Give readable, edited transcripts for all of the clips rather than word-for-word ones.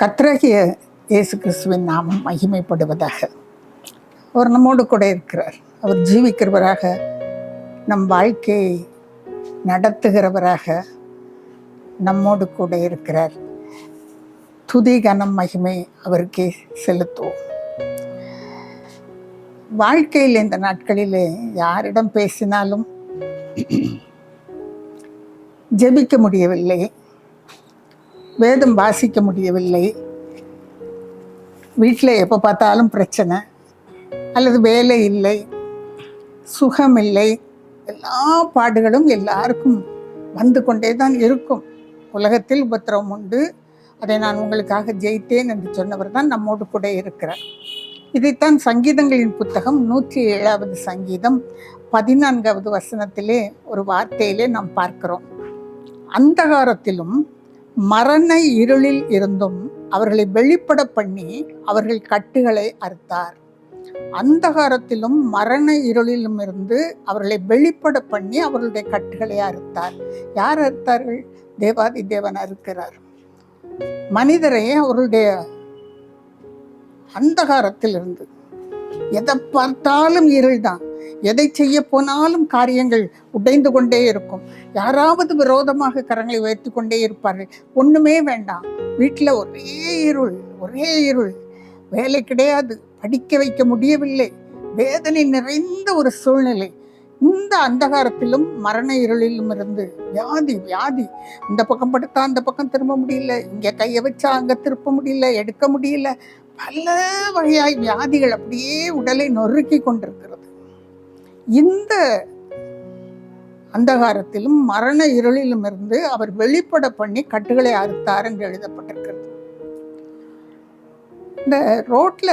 கர்த்தராகிய இயேசு கிறிஸ்துவின் நாமம் மகிமைப்படுவதாக. அவர் நம்மோடு கூட இருக்கிறார். அவர் ஜீவிக்கிறவராக, நம் வாழ்க்கையை நடத்துகிறவராக நம்மோடு கூட இருக்கிறார். துதி கனம் மகிமை அவருக்கே செலுத்துவோம். வாழ்க்கையில் இந்த நாட்களிலே யாரிடம் பேசினாலும் ஜெபிக்க முடியவில்லை, வேதம் வாசிக்க முடியவில்லை, வீட்டில் எப்போ பார்த்தாலும் பிரச்சனை, அல்லது வேலை இல்லை, சுகம் இல்லை, எல்லா பாடுகளும் எல்லாருக்கும் வந்து கொண்டே தான் இருக்கும். உலகத்தில் உபத்திரவம் உண்டு, அதை நான் உங்களுக்காக ஜெயித்தேன் என்று சொன்னவர் தான் நம்மோடு கூட இருக்கிறார். இதைத்தான் சங்கீதங்களின் புத்தகம் 107வது சங்கீதம் 14வது வசனத்திலே ஒரு வார்த்தையிலே நாம் பார்க்கிறோம். அந்தகாரத்திலும் மரண இருளில் இருந்தும் அவர்களை வெளிப்பட பண்ணி அவர்கள் கட்டுகளை அறுத்தார். அந்தகாரத்திலும் மரண இருளிலும் இருந்து அவர்களை வெளிப்பட பண்ணி அவர்களுடைய கட்டுகளை அறுத்தார். யார் அறுத்தார்கள்? தேவாதி தேவன் அறுக்கிறார். மனிதரை அவர்களுடைய அந்தகாரத்திலிருந்து, எதை பார்த்தாலும் இருள் தான், எதை செய்ய போனாலும் காரியங்கள் உடைந்து கொண்டே இருக்கும். யாராவது விரோதமாக கரங்களை உயர்த்தி கொண்டே இருப்பார்கள். ஒண்ணுமே வேண்டாம், வீட்டில் ஒரே இருள், வேலை கிடையாது, படிக்க வைக்க முடியவில்லை, வேதனை நிறைந்த ஒரு சூழ்நிலை. இந்த அந்தகாரத்திலும் மரண இருளிலும் இருந்து வியாதி, இந்த பக்கம் படுத்தா அந்த பக்கம் திரும்ப முடியல, இங்க கையை வச்சா அங்க திருப்ப முடியல, எடுக்க முடியல, பல வகையாய் வியாதிகள் அப்படியே உடலை நொறுக்கி கொண்டிருக்கிறது. இந்த அந்தகாரத்திலும் மரண இருளிலும் இருந்து அவர் வெளிப்பட பண்ணி கட்டுகளை அறுத்தார் என்று எழுதப்பட்டிருக்கிறது. இந்த ரோட்ல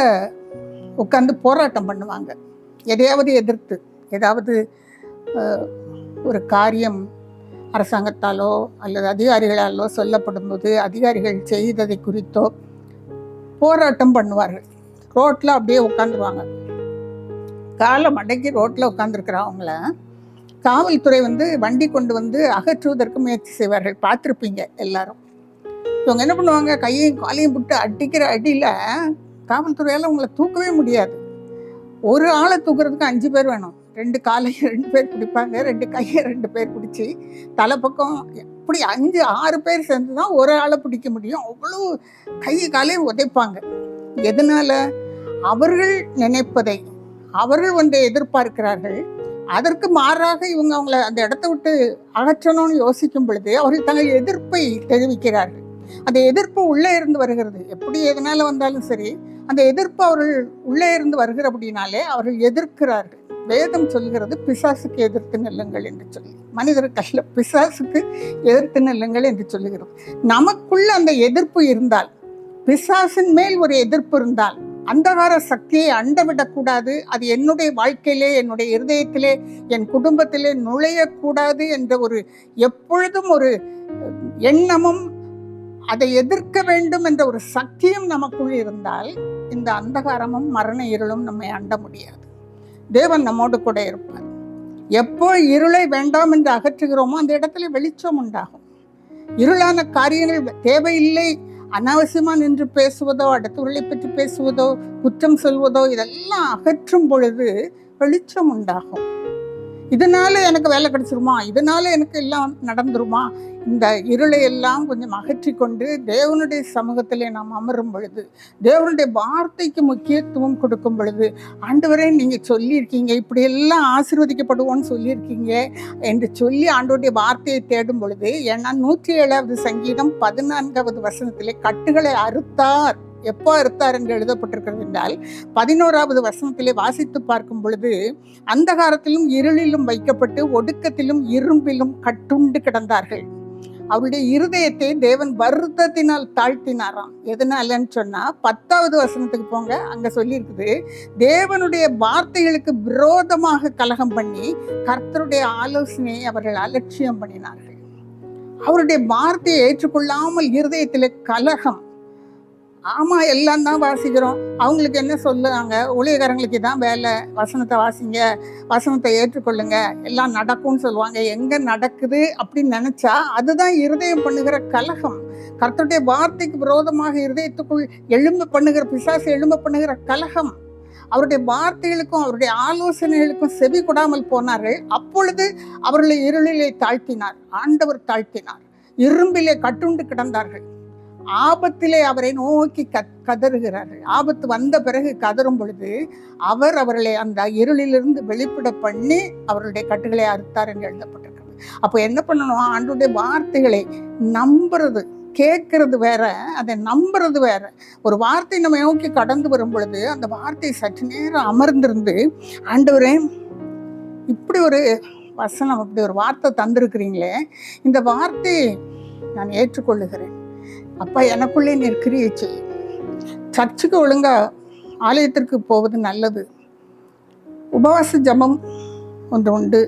உட்கார்ந்து போராட்டம் பண்ணுவாங்க, எதையாவது எதிர்த்து. ஏதாவது ஒரு காரியம் அரசாங்கத்தாலோ அல்லது அதிகாரிகளாலோ சொல்லப்படும் போது அதிகாரிகள் செய்ததை குறித்தோ போராட்டம் பண்ணுவார்கள். ரோட்டில் அப்படியே உட்காந்துருவாங்க, காலை மடக்கி ரோட்டில் உட்காந்துருக்கிறவங்கள காவல்துறை வண்டி கொண்டு அகற்றுவதற்கு முயற்சி செய்வார்கள். பார்த்துருப்பீங்க எல்லாரும். இவங்க என்ன பண்ணுவாங்க, கையையும் காலையும் விட்டு அடிக்கிற அடியில் காவல்துறையால் உங்களை தூக்கவே முடியாது. ஒரு ஆளை தூக்குறதுக்கு 5 பேர் வேணும். 2 காலையை 2 பேர் பிடிப்பாங்க, 2 கையை 2 பேர் பிடிச்சி தலைப்பக்கம் இப்படி 5-6 பேர் சேர்ந்து தான் ஒரு ஆளை பிடிக்க முடியும். அவ்வளோ கை காலையும் உதைப்பாங்க. எதனால? அவர்கள் நினைப்பதை அவர்கள் எதிர்பார்க்கிறார்கள். அதற்கு மாறாக இவங்க அவங்கள அந்த இடத்த விட்டு அகற்றணும்னு யோசிக்கும் பொழுது அவர்கள் தங்கள் எதிர்ப்பை தெரிவிக்கிறார்கள். அந்த எதிர்ப்பு உள்ளே இருந்து வருகிறது. எப்படி எதனால வந்தாலும் சரி, அந்த எதிர்ப்பு அவர்கள் உள்ளே இருந்து வருகிறபடினாலே அவர்கள் எதிர்க்கிறார்கள். வேதம் சொல்கிறது, பிசாசுக்கு எதிர்த்து நில்லுங்கள் என்று சொல்லி. மனிதருக்கு அல்ல, பிசாசுக்கு எதிர்த்து நில்லுங்கள் என்று சொல்லுகிறது. நமக்குள்ள அந்த எதிர்ப்பு இருந்தால், பிசாசின் மேல் ஒரு எதிர்ப்பு இருந்தால், அந்தகார சக்தியை அண்டவிடக்கூடாது, அது என்னுடைய வாழ்க்கையிலே, என்னுடைய இருதயத்திலே, என் குடும்பத்திலே நுழையக்கூடாது என்ற ஒரு எப்பொழுதும் ஒரு எண்ணமும், அதை எதிர்க்க வேண்டும் என்ற ஒரு சக்தியும் நமக்குள் இருந்தால், இந்த அந்தகாரமும் மரண இருளும் நம்மை அண்ட முடியாது. தேவன் நம்மோடு கூட இருப்பார். எப்போ இருளை வேண்டாம் என்று அகற்றுகிறோமோ அந்த இடத்துல வெளிச்சம் உண்டாகும். இருளான காரியங்கள் தேவையில்லை, அனாவசியமா நின்று பேசுவதோ, அடுத்தவர்களை பற்றி பேசுவதோ, குற்றம் சொல்வதோ, இதெல்லாம் அகற்றும் பொழுது வெளிச்சம் உண்டாகும். இதனால எனக்கு வேலை கிடைச்சிருமா, இதனால எனக்கு எல்லாம் நடந்துருமா, இந்த இருளை எல்லாம் கொஞ்சம் அகற்றி கொண்டு தேவனுடைய சமூகத்திலே நாம் அமரும் பொழுது, தேவனுடைய வார்த்தைக்கு முக்கியத்துவம் கொடுக்கும் பொழுது, ஆண்டவரே நீங்க சொல்லியிருக்கீங்க, இப்படி எல்லாம் ஆசீர்வதிக்கப்படுவோன்னு சொல்லியிருக்கீங்க என்று சொல்லி ஆண்டவருடைய வார்த்தையை தேடும் பொழுது, ஏன்னா 107வது சங்கீதம் 14வது வசனத்திலே கட்டுகளை அறுத்தார். எப்போ அறுத்தார் என்று எழுதப்பட்டிருக்கிறது என்றால், 11வது வசனத்திலே வாசித்து பார்க்கும் பொழுது, அந்தகாரத்திலும் இருளிலும் வைக்கப்பட்டு ஒடுக்கத்திலும் இரும்பிலும் கட்டுண்டு கிடந்தார்கள். அவருடைய இருதயத்தை தேவன் வருத்தத்தினால் தாழ்த்தினாராம். எதனாலன்னு சொன்னா 10வது வசனத்துக்கு போங்க, அங்க சொல்லியிருக்குது, தேவனுடைய வார்த்தைகளுக்கு விரோதமாக கலகம் பண்ணி கர்த்தருடைய ஆலோசனையை அவர்கள் அலட்சியம் பண்ணினார்கள். அவருடைய வார்த்தையை ஏற்றுக்கொள்ளாமல் இருதயத்திலே கலகம், ஆமாம், எல்லாம் தான் வாசிக்கிறோம். அவங்களுக்கு என்ன சொல்லுவாங்க, ஊழியக்காரங்களுக்கு தான் வேலை, வசனத்தை வாசிங்க, வசனத்தை ஏற்றுக்கொள்ளுங்க, எல்லாம் நடக்கும்னு சொல்லுவாங்க. எங்கே நடக்குது அப்படின்னு நினச்சா அதுதான் இருதயம் பண்ணுகிற கலகம். கர்த்தருடைய வார்த்தைக்கு விரோதமாக இருதயத்துக்குள் எழும்ப பண்ணுகிற பிசாசு, எழும்ப பண்ணுகிற கலகம். அவருடைய வார்த்தைகளுக்கும் அவருடைய ஆலோசனைகளுக்கும் செவி கொடாமல் போனார்கள். அப்பொழுது அவர்களை இருளிலே தாழ்த்தினார், ஆண்டவர் தாழ்த்தினார். இரும்பிலே கட்டுண்டு கிடந்தார்கள். ஆபத்திலே அவரை நோக்கி கதறுகிறார்கள். ஆபத்து வந்த பிறகு கதறும் பொழுது அவர் அவர்களை அந்த இருளிலிருந்து வெளிப்பட பண்ணி அவருடைய கட்டுகளை அறுத்தார் என்று எழுதப்பட்டிருக்கிறது. அப்போ என்ன பண்ணணும்? ஆண்டவருடைய வார்த்தைகளை நம்புறது, கேட்கறது வேற, அதை நம்புறது வேற. ஒரு வார்த்தை நம்ம நோக்கி கடந்து வரும் பொழுது அந்த வார்த்தை சற்று நேரம் அமர்ந்திருந்து, ஆண்டவரே இப்படி ஒரு வசனம், இப்படி ஒரு வார்த்தை தந்திருக்கிறீங்களே, இந்த வார்த்தையை நான் ஏற்றுக்கொள்ளுகிறேன். அப்பா, எனக்குள்ளே நீர் கிரியை செய்யும். சர்ச்சுக்கு ஒழுங்கா ஆலயத்திற்கு போவது நல்லது. உபவாச ஜபம் ஒன்று உண்டு,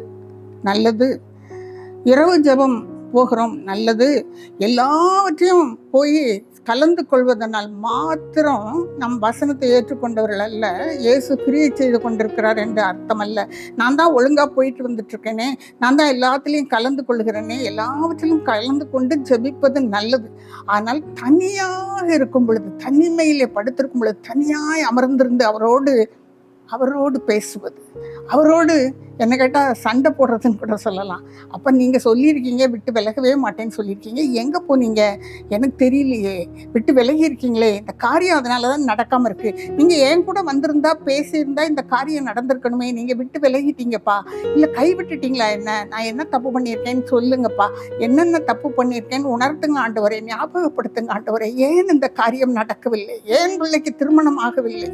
நல்லது. இரவு ஜபம் போகிறோம், நல்லது. எல்லாவற்றையும் போய் கலந்து கொள்வதனால் மாத்திரம் நம் வசனத்தை ஏற்றுக்கொண்டவர்கள் அல்ல, இயேசு கிரியை செய்து கொண்டிருக்கிறார் என்று அர்த்தம் அல்ல. நான் தான் ஒழுங்காக போயிட்டு வந்துட்டு இருக்கேனே, நான் தான் எல்லாத்துலேயும் கலந்து கொள்கிறேனே, எல்லாவற்றிலும் கலந்து கொண்டு ஜெபிப்பது நல்லது. ஆனால் தனியாக இருக்கும் பொழுது, தனிமையிலே படுத்திருக்கும் பொழுது, தனியாய் அமர்ந்திருந்து அவரோடு பேசுவது, அவரோடு என்ன கேட்டால் சண்டை போடுறதுன்னு கூட சொல்லலாம். அப்போ நீங்கள் சொல்லியிருக்கீங்க விட்டு விலகவே மாட்டேன்னு சொல்லியிருக்கீங்க, எங்கே போனீங்க எனக்கு தெரியலையே, விட்டு விலகி இருக்கீங்களே, இந்த காரியம் அதனால தான் நடக்காமல் இருக்குது, நீங்கள் என் கூட வந்திருந்தா பேசியிருந்தா இந்த காரியம் நடந்திருக்கணுமே, நீங்கள் விட்டு விலகிட்டீங்கப்பா, இல்லை கைவிட்டுட்டீங்களா, நான் என்ன தப்பு பண்ணியிருக்கேன்னு சொல்லுங்கப்பா, என்னென்ன தப்பு பண்ணியிருக்கேன்னு உணர்த்துங்க ஆண்டவரே, ஞாபகப்படுத்துங்க ஆண்டவரே. ஏன் இந்த காரியம் நடக்கவில்லை, ஏன் பிள்ளைக்கு திருமணம் ஆகவில்லை,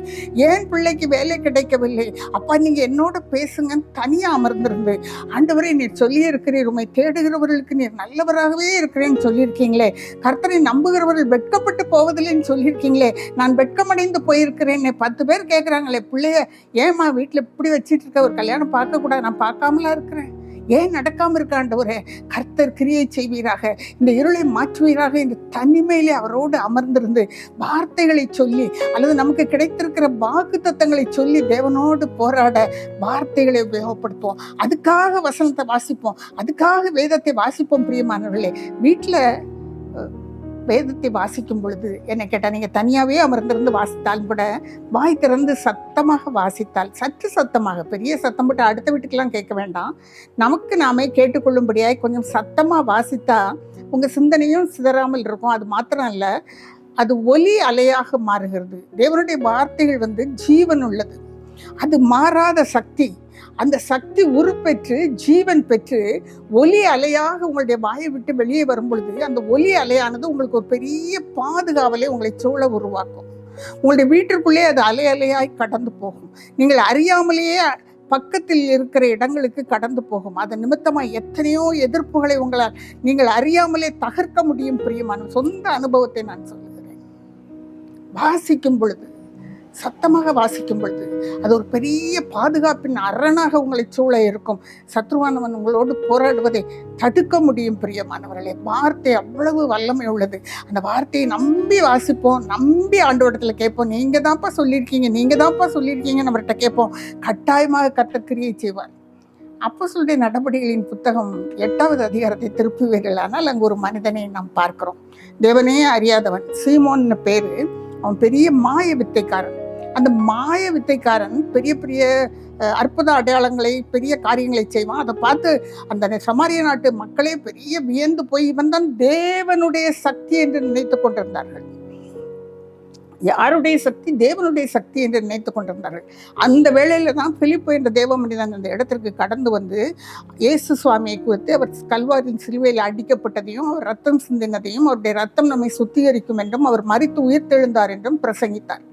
ஏன் பிள்ளைக்கு வேலை கிடைக்கவில்லை, அப்பா நீங்கள் என்னோட பேசுங்கன்னு தனியாக அமர்ந்திருந்து, ஆண்டவரே நீர் சொல்லியே இருக்கிறீர், உம்மை தேடுகிறவர்களுக்கு நீர் நல்லவராகவே இருக்கிறேன்னு சொல்லியிருக்கீங்களே, கர்த்தரை நம்புகிறவர்கள் வெட்கப்பட்டு போவதில்லைன்னு சொல்லியிருக்கீங்களே, நான் வெட்கமடைந்து போயிருக்கிறேன்னு 10 பேர் கேட்குறாங்களே, பிள்ளைய ஏமா வீட்டில் இப்படி வச்சிட்டு இருக்க, ஒரு கல்யாணம் பார்க்கக்கூடாது, நான் பார்க்காமலா இருக்கிறேன், ஏன் நடக்காமல் இருக்க ஆண்டவரே, கர்த்தர் கிரியை செய்வீராக, இந்த இருளை மாற்றுவீராக என்று தனிமையிலே அவரோடு அமர்ந்திருந்து வார்த்தைகளை சொல்லி, அல்லது நமக்கு கிடைத்திருக்கிற வாக்குத்தத்தங்களை சொல்லி தேவனோடு போராட வார்த்தைகளை உபயோகப்படுத்துவோம். அதுக்காக வசனத்தை வாசிப்போம், அதுக்காக வேதத்தை வாசிப்போம். பிரியமானவர்களே, வீட்டில் வேதத்தை வாசிக்கும் பொழுது என்ன கேட்டால், நீங்கள் தனியாகவே அமர்ந்திருந்து வாசித்தால் கூட வாய் திறந்து சத்தமாக வாசித்தால், சற்று சத்தமாக, பெரிய சத்தம் போட்டு அடுத்த வீட்டுக்கெல்லாம் கேட்க வேண்டாம், நமக்கு நாமே கேட்டுக்கொள்ளும்படியாய் கொஞ்சம் சத்தமாக வாசித்தா உங்கள் சிந்தனையும் சிதறாமல் இருக்கும். அது மாத்திரம் இல்லை, அது ஒலி அலையாக மாறுகிறது. தேவனுடைய வார்த்தைகள் ஜீவன் உள்ளது, அது மாறாத சக்தி. அந்த சக்தி உருப்பெற்று ஜீவன் பெற்று ஒலி அலையாக உங்களுடைய வாயை விட்டு வெளியே வரும் பொழுது அந்த ஒலி அலையானது உங்களுக்கு ஒரு பெரிய பாதுகாவலை உங்களை சூழ உருவாக்கும். உங்களுடைய வீட்டிற்குள்ளே அது அலை அலையாய் கடந்து போகும். நீங்கள் அறியாமலேயே பக்கத்தில் இருக்கிற இடங்களுக்கு கடந்து போகும். அதன் நிமித்தமாக எத்தனையோ எதிர்ப்புகளை உங்களால் நீங்கள் அறியாமலே தகர்க்க முடியும். பிரியமான சொந்த அனுபவத்தை நான் சொல்லுகிறேன். வாசிக்கும் பொழுது, சத்தமாக வாசிக்கும் பொழுது அது ஒரு பெரிய பாதுகாப்பின் அரணாக உங்களை சூழ இருக்கும். சத்ருவானவன் உங்களோடு போராடுவதை தடுக்க முடியும். பிரியமானவர்களே, வார்த்தை அவ்வளவு வல்லமை உள்ளது. அந்த வார்த்தையை நம்பி வாசிப்போம், நம்பி ஆண்டவரிடத்தில் கேட்போம். நீங்கள் தான்ப்பா சொல்லியிருக்கீங்க நம்மகிட்ட கேட்போம். கட்டாயமாக கர்த்தர் கிரியை செய்வார். அப்போஸ்தலருடைய நடபடிகளின் புத்தகம் 8வது அதிகாரத்தை திருப்புவீர்கள். ஆனால் அங்கு ஒரு மனிதனை நாம் பார்க்கிறோம். தேவனே அறியாதவன், சீமோன்னு பேரு. அவன் பெரிய மாய வித்தைக்காரன். அந்த மாய வித்தைக்காரன் பெரிய பெரிய அற்புத அடையாளங்களை, பெரிய காரியங்களை செய்வான். அதை பார்த்து அந்த சமாரிய நாட்டு மக்களே பெரிய வியந்து போய், இவன் தான் தேவனுடைய சக்தி என்று நினைத்து கொண்டிருந்தார்கள். யாருடைய சக்தி? தேவனுடைய சக்தி என்று நினைத்து கொண்டிருந்தார்கள். அந்த வேளையில தான் பிலிப்பு என்ற தேவ மனிதன் அந்த இடத்திற்கு கடந்து வந்து இயேசு சுவாமியை குறித்து, அவர் கல்வாரியின் சிலுவையில் அடிக்கப்பட்டதையும், அவர் ரத்தம் சிந்தினதையும், அவருடைய ரத்தம் நம்மை சுத்திகரிக்கும் என்றும், அவர் மரித்து உயிர்த்தெழுந்தார் என்றும் பிரசங்கித்தார்.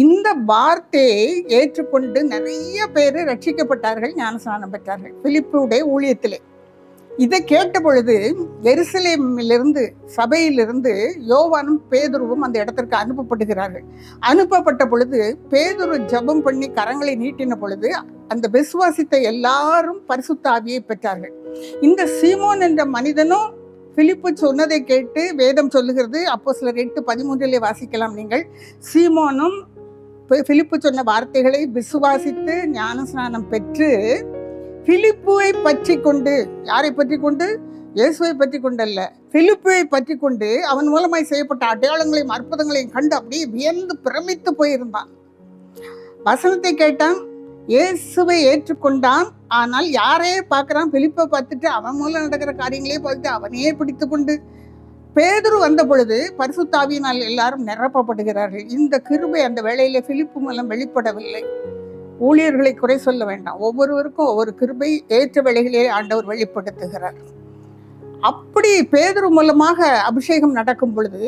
இந்த வார்த்தையை ஏற்றுக்கொண்டு நிறைய பேர் ரட்சிக்கப்பட்டார்கள், ஞானஸ்நானம் பெற்றார்கள் பிலிப்புடைய ஊழியத்திலே. இதை கேட்ட பொழுது எருசலேமிலிருந்து, சபையிலிருந்து யோவானும் பேதுருவும் அந்த இடத்திற்கு அனுப்பப்படுகிறார்கள். அனுப்பப்பட்ட பொழுது பேதுரு ஜெபம் பண்ணி கரங்களை நீட்டின பொழுது அந்த விசுவாசித்த எல்லாரும் பரிசுத்த ஆவியை பெற்றார்கள். இந்த சீமோன் என்ற மனிதனும் பிலிப்பு சொன்னதை கேட்டு வேதம் சொல்லுகிறது, அப்போஸ்தலர் 8:13 வாசிக்கலாம் நீங்கள். சீமோனும் பிலிப்பு சொன்ன வார்த்தைகளை விசுவாசித்து ஞானஸ்நானம் பெற்று பிலிப்புவை பற்றி கொண்டு, யாரை பற்றி கொண்டு? இயேசுவை பற்றி கொண்டல்ல, பிலிப்புவை பற்றி கொண்டு அவன் மூலமாய் செய்யப்பட்ட அடையாளங்களையும் அற்புதங்களையும் கண்டு அப்படியே வியந்து பிரமித்து போயிருந்தான். வசனத்தை கேட்டான், இயேசுவை ஏற்றுக்கொண்டான். ஆனால் யாரையே பார்க்குறான்? பிலிப்பை பார்த்துட்டு அவன் மூலம் நடக்கிற காரியங்களே பார்த்துட்டு அவனையே பிடித்து கொண்டு. பேதுரு வந்த பொழுது பரிசுத்த ஆவியினால் எல்லாரும் நிரப்பப்படுகிறார்கள். இந்த கிருபை அந்த வேளையில பிலிப்பு மூலம் வெளிப்படவில்லை. ஊழியர்களை குறை சொல்ல வேண்டாம், ஒவ்வொருவருக்கும் ஒவ்வொரு கிருபை ஏற்ற வேளைகளிலே ஆண்டவர் வெளிப்படுத்துகிறார். அப்படி பேதுரு மூலமாக அபிஷேகம் நடக்கும் பொழுது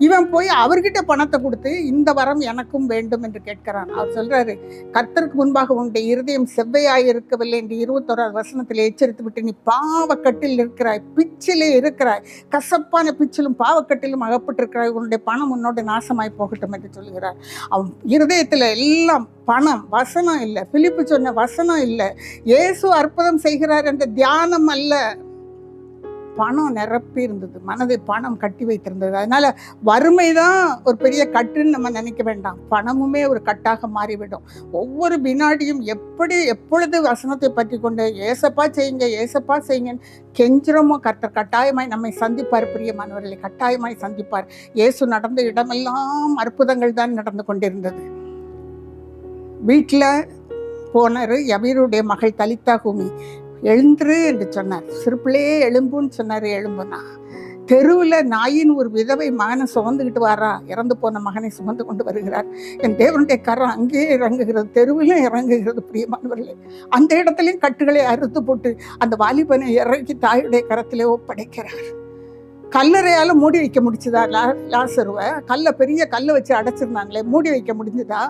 இவன் போய் அவர்கிட்ட பணத்தை கொடுத்து இந்த வரம் எனக்கும் வேண்டும் என்று கேட்கிறான். அவர் சொல்றாரு, கர்த்தருக்கு முன்பாக உன்னுடைய இருதயம் செவ்வையாய் இருக்கவில்லை என்று 21வது வசனத்தில் எச்சரித்து விட்டு, நீ பாவக்கட்டில் இருக்கிறாய், பிச்சிலே இருக்கிறாய், கசப்பான பிச்சிலும் பாவக்கட்டிலும் அகப்பட்டிருக்கிறாய், உன்னுடைய பணம் உன்னோட நாசமாய் போகட்டும் என்று சொல்கிறார். அவன் இருதயத்தில் எல்லாம் பணம், வசனம் இல்லை, பிலிப்பு சொன்ன வசனம் இல்லை, இயேசு அற்புதம் செய்கிறார் என்ற தியானம் அல்ல, பணம் நிரப்பி இருந்தது, மனதை பணம் கட்டி வைத்திருந்தது. அதனால வறுமை தான் ஒரு பெரிய கட்டுன்னு நம்ம நினைக்க வேண்டாம், பணமுமே ஒரு கட்டாக மாறிவிடும். ஒவ்வொரு வினாடியும் எப்பொழுது வசனத்தை பற்றி கொண்டு ஏசப்பா செய்யுங்க ஏசப்பா செய்யுங்கன்னு கெஞ்சிரமோ கர்த்தர் கட்டாயமாய் நம்மை சந்திப்பார். பிரியமானவர்களை கட்டாயமாய் சந்திப்பார். இயேசு நடந்த இடமெல்லாம் அற்புதங்கள் தான் நடந்து கொண்டிருந்தது. வீட்டில் போனார், யவீருடைய மகள் தலித்தா கூமி, எழுந்துரு என்று சொன்னார். சிறுப்பிள்ளையே எழும்புன்னு சொன்னார், எழும்புனா. தெருவில் நாயின் ஒரு விதவை மகனை சுமந்துக்கிட்டு வாரா, இறந்து போன மகனை சுமந்து கொண்டு வருகிறார். என் தேவனுடைய கரம் அங்கேயே இறங்குகிறது, தெருவிலும் இறங்குகிறது. பிரியமானவர்களே, அந்த இடத்துலையும் கட்டுகளை அறுத்து போட்டு அந்த வாலிபனை இறக்கி தாயுடைய கரத்திலே ஒப்படைக்கிறார். கல்லறையால் மூடி வைக்க முடிச்சுதா? லாசருவை பெரிய கல்லை வச்சு அடைச்சிருந்தாங்களே, மூடி வைக்க முடிஞ்சுதா?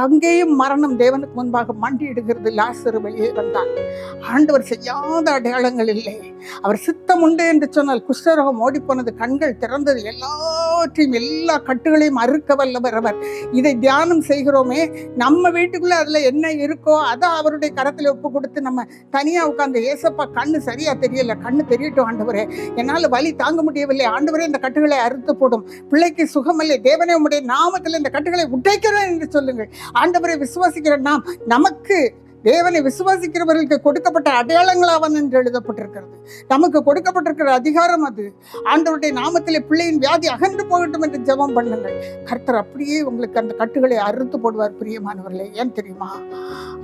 அங்கேயும் மரணம் தேவனுக்கு முன்பாக மண்டியிடுகிறது. லாசரு வெளியே வந்தான். ஆண்டவர் செய்யாத அடையாளங்கள் இல்லை. அவர் சித்தம் உண்டு என்று சொன்னால் குஷ்டரோகம் ஓடிப்போனது, கண்கள் திறந்தது, எல்லாவற்றையும் எல்லா கட்டுகளையும் அறுக்க வல்லவர் அவர். இதை தியானம் செய்கிறோமே, நம்ம வீட்டுக்குள்ளே அதில் என்ன இருக்கோ அதை அவருடைய கரத்தில் ஒப்பு கொடுத்து நம்ம தனியாக உட்காந்து, ஏசப்பா கண்ணு சரியா தெரியல, கண்ணு தெரியட்டும் ஆண்டவரே, என்னால் வலி தாங்க முடியவில்லை ஆண்டவரே, இந்த கட்டுகளை அறுத்து போடும், பிள்ளைக்கு சுகமில்லை, தேவனே உம்முடைய நாமத்தில் இந்த கட்டுகளை உடைக்கிறேன் என்று சொல்லுங்கள். ஆண்டவரை விசுவாசிக்கிற நாம், நமக்கு தேவனை விசுவாசிக்கிறவர்களுக்கு கொடுக்கப்பட்ட அடையாளங்களாவன் என்று எழுதப்பட்டிருக்கிறது. நமக்கு கொடுக்கப்பட்டிருக்கிற அதிகாரம் அது. ஆண்டவருடைய நாமத்திலே பிள்ளையின் வியாதி அகன்று போகட்டும் என்று ஜெபம் பண்ணுங்கள். கர்த்தர் அப்படியே உங்களுக்கு அந்த கட்டுகளை அறுத்து போடுவார். பிரியமானவர்களே, ஏன் தெரியுமா?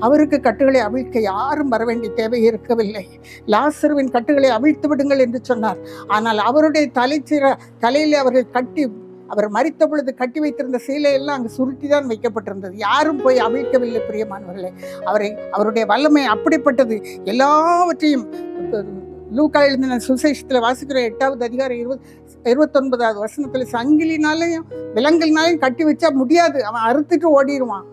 அவருக்கு கட்டுகளை அவிழ்க்க யாரும் வர வேண்டிய தேவை இருக்கவில்லை. லாசருவின் கட்டுகளை அவிழ்த்து விடுங்கள் என்று சொன்னார். ஆனால் அவருடைய தலையிலே அவர்கள் கட்டி, அவர் மரித்த பொழுது கட்டி வைத்திருந்த சீலையெல்லாம் அங்கு சுருட்டி தான் வைக்கப்பட்டிருந்தது. யாரும் போய் அவிழ்க்கவில்லை. பிரியமானவர்களே, அவருடைய வல்லமை அப்படிப்பட்டது. எல்லாவற்றையும் லூக்கா எழுதின சுசேஷத்தில் வாசிக்கிற 8வது அதிகாரம் 29வது வசனத்தில், சங்கிலினாலையும் விலங்கினாலையும் கட்டி வச்சா முடியாது, அவன் அறுத்துட்டு ஓடிடுவான்.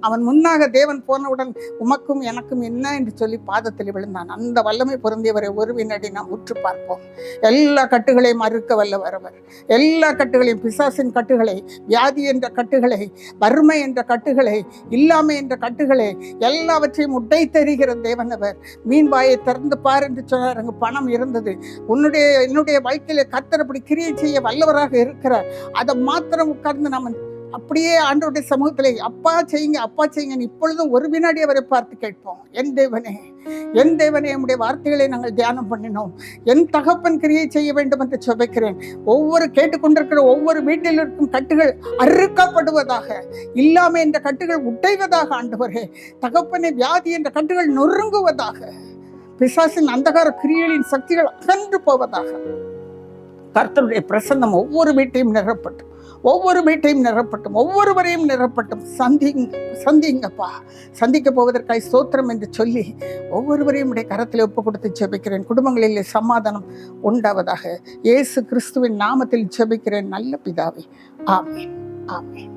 அவன் முன்னாக தேவன் போனவுடன் உமக்கும் எனக்கும் என்ன என்று சொல்லி பாதத்தில் விழுந்தான். அந்த வல்லமை பொருந்தியவரை ஒரு வினாடி நாம் உற்று பார்ப்போம். எல்லா கட்டுகளையும் அறுக்க வல்லவர் அவர். எல்லா கட்டுகளையும், பிசாசின் கட்டுகளை, வியாதி என்ற கட்டுகளை, வறுமை என்ற கட்டுகளை, இல்லாமை என்ற கட்டுகளை, எல்லாவற்றையும் உடைத்தெறிகிற தேவன் அவர். மீன் வாயை திறந்து பார் என்று சொன்னார். அங்கு பணம் இருந்தது. என்னுடைய வாழ்க்கையில கர்த்தர் அப்படி கிரியை செய்ய வல்லவராக இருக்கிறார். அதை மாத்திரம் உட்கார்ந்து நம்ம அப்படியே ஆண்டவருடைய சமூகத்திலே அப்பா செய்யுங்க அப்பா செய்யுங்க இப்பொழுதும் ஒரு வினாடி அவரை பார்த்து கேட்போம். என் தேவனே, என் தேவனே, நம்முடைய வார்த்தைகளை நாங்கள் தியானம் பண்ணினோம். என் தகப்பன் கிரியை செய்ய வேண்டும் என்று சொல்லிக்கிறேன். ஒவ்வொரு கேட்டுக்கொண்டிருக்கிற ஒவ்வொரு வீட்டில் இருக்கும் கட்டுகள் அறுக்கப்படுவதாக, இல்லாமல் என்ற கட்டுகள் உடைவதாக ஆண்டவரே. தகப்பனை வியாதி என்ற கட்டுகள் நொறுங்குவதாக, பிசாசின் அந்தகார கிரியைகளின் சக்திகள் அகன்று போவதாக. கர்த்தருடைய பிரசன்னம் ஒவ்வொரு வீட்டையும் நிரப்பட்டும், ஒவ்வொரு வீட்டையும் நிரப்பட்டும், ஒவ்வொருவரையும் நிரப்பட்டும். சந்திங்கப்பா, சந்திக்க போவதற்காக ஸ்தோத்திரம் என்று சொல்லி ஒவ்வொருவரையும் உடைய கரத்தில் ஒப்பு கொடுத்து ஜெபிக்கிறேன். குடும்பங்களிலே சமாதானம் உண்டாவதாக இயேசு கிறிஸ்துவின் நாமத்தில் ஜெபிக்கிறேன் நல்ல பிதாவே. ஆமென், ஆமென்.